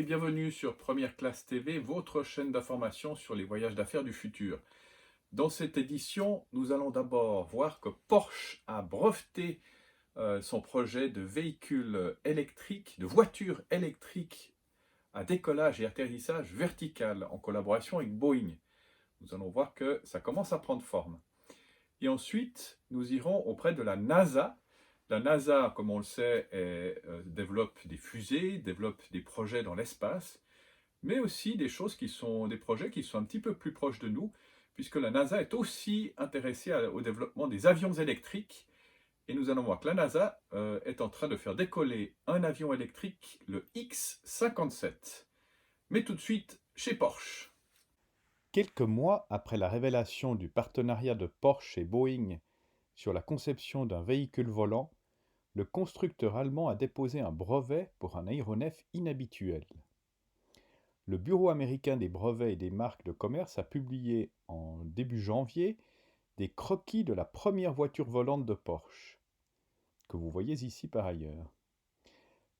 bienvenue sur Première Classe TV, votre chaîne d'information sur les voyages d'affaires du futur. Dans cette édition, nous allons d'abord voir que Porsche a breveté son projet de véhicule électrique, de voiture électrique à décollage et atterrissage vertical en collaboration avec Boeing. Nous allons voir que ça commence à prendre forme. Et ensuite, nous irons auprès de la NASA. La NASA, comme on le sait, développe des fusées, développe des projets dans l'espace, mais aussi des projets qui sont un petit peu plus proches de nous, puisque la NASA est aussi intéressée au développement des avions électriques. Et nous allons voir que la NASA est en train de faire décoller un avion électrique, le X-57. Mais tout de suite, chez Porsche. Quelques mois après la révélation du partenariat de Porsche et Boeing sur la conception d'un véhicule volant, le constructeur allemand a déposé un brevet pour un aéronef inhabituel. Le Bureau américain des brevets et des marques de commerce a publié en début janvier des croquis de la première voiture volante de Porsche, que vous voyez ici par ailleurs.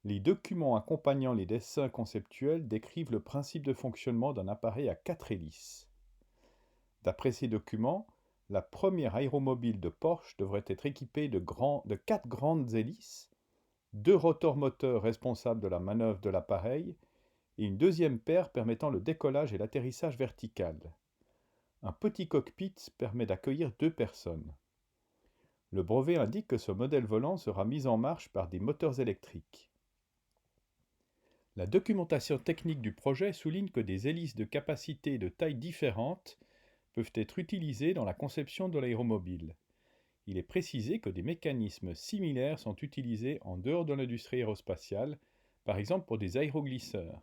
Les documents accompagnant les dessins conceptuels décrivent le principe de fonctionnement d'un appareil à 4 hélices. D'après ces documents, la première aéromobile de Porsche devrait être équipée de 4 grandes hélices, 2 rotors moteurs responsables de la manœuvre de l'appareil et une deuxième paire permettant le décollage et l'atterrissage vertical. Un petit cockpit permet d'accueillir 2 personnes. Le brevet indique que ce modèle volant sera mis en marche par des moteurs électriques. La documentation technique du projet souligne que des hélices de capacité et de taille différentes peuvent être utilisées dans la conception de l'aéromobile. Il est précisé que des mécanismes similaires sont utilisés en dehors de l'industrie aérospatiale, par exemple pour des aéroglisseurs.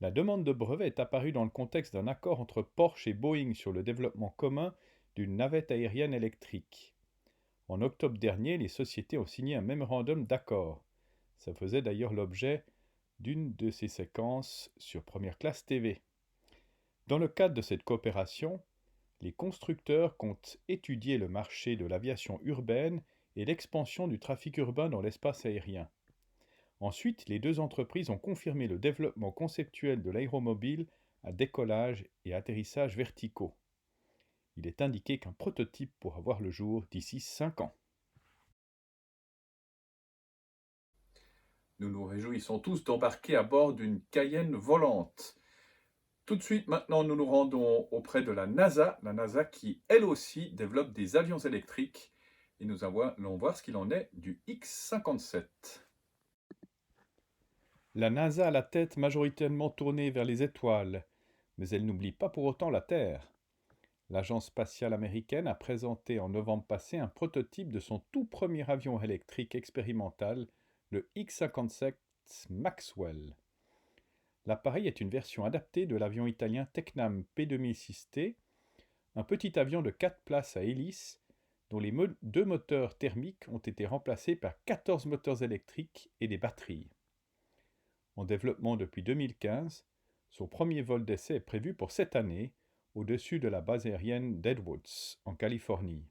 La demande de brevet est apparue dans le contexte d'un accord entre Porsche et Boeing sur le développement commun d'une navette aérienne électrique. En octobre dernier, les sociétés ont signé un mémorandum d'accord. Ça faisait d'ailleurs l'objet d'une de ces séquences sur Première Classe TV. Dans le cadre de cette coopération, les constructeurs comptent étudier le marché de l'aviation urbaine et l'expansion du trafic urbain dans l'espace aérien. Ensuite, les deux entreprises ont confirmé le développement conceptuel de l'aéromobile à décollage et atterrissage verticaux. Il est indiqué qu'un prototype pourra voir le jour d'ici 5 ans. Nous nous réjouissons tous d'embarquer à bord d'une Cayenne volante. Tout de suite, maintenant, nous nous rendons auprès de la NASA qui, elle aussi, développe des avions électriques. Et nous allons voir ce qu'il en est du X-57. La NASA a la tête majoritairement tournée vers les étoiles, mais elle n'oublie pas pour autant la Terre. L'agence spatiale américaine a présenté en novembre passé un prototype de son tout premier avion électrique expérimental, le X-57 Maxwell. L'appareil est une version adaptée de l'avion italien Tecnam P2006T, un petit avion de 4 places à hélice dont les 2 moteurs thermiques ont été remplacés par 14 moteurs électriques et des batteries. En développement depuis 2015, son premier vol d'essai est prévu pour cette année, au-dessus de la base aérienne d'Edwards, en Californie.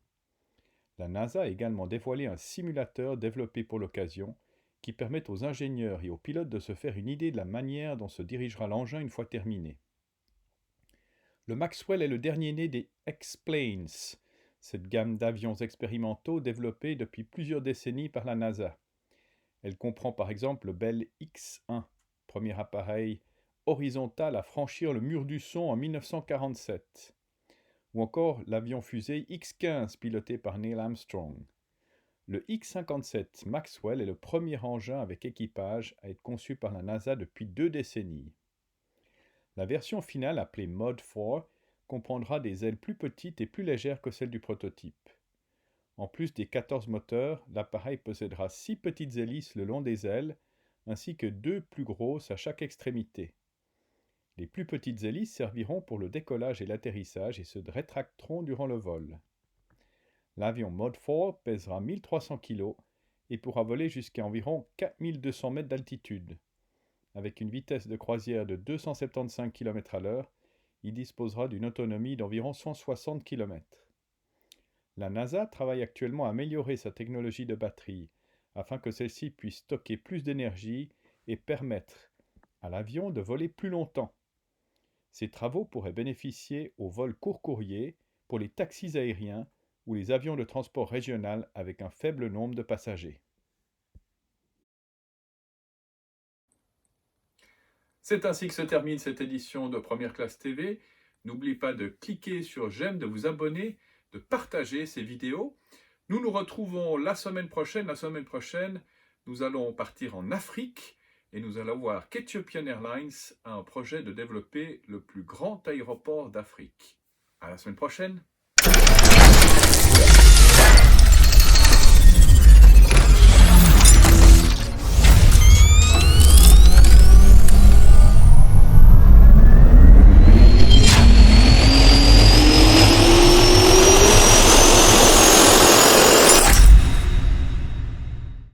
La NASA a également dévoilé un simulateur développé pour l'occasion qui permet aux ingénieurs et aux pilotes de se faire une idée de la manière dont se dirigera l'engin une fois terminé. Le Maxwell est le dernier né des X-Planes, cette gamme d'avions expérimentaux développés depuis plusieurs décennies par la NASA. Elle comprend par exemple le Bell X-1, premier appareil horizontal à franchir le mur du son en 1947, ou encore l'avion-fusée X-15 piloté par Neil Armstrong. Le X-57 Maxwell est le premier engin avec équipage à être conçu par la NASA depuis 2 décennies. La version finale, appelée Mod 4, comprendra des ailes plus petites et plus légères que celles du prototype. En plus des 14 moteurs, l'appareil possédera 6 petites hélices le long des ailes, ainsi que 2 plus grosses à chaque extrémité. Les plus petites hélices serviront pour le décollage et l'atterrissage et se rétracteront durant le vol. L'avion Mod 4 pèsera 1300 kg et pourra voler jusqu'à environ 4200 mètres d'altitude. Avec une vitesse de croisière de 275 km/h, il disposera d'une autonomie d'environ 160 km. La NASA travaille actuellement à améliorer sa technologie de batterie afin que celle-ci puisse stocker plus d'énergie et permettre à l'avion de voler plus longtemps. Ces travaux pourraient bénéficier aux vols court-courrier pour les taxis aériens ou les avions de transport régional avec un faible nombre de passagers. C'est ainsi que se termine cette édition de Première Classe TV. N'oubliez pas de cliquer sur j'aime, de vous abonner, de partager ces vidéos. Nous nous retrouvons la semaine prochaine. La semaine prochaine, nous allons partir en Afrique et nous allons voir qu'Ethiopian Airlines a un projet de développer le plus grand aéroport d'Afrique. À la semaine prochaine.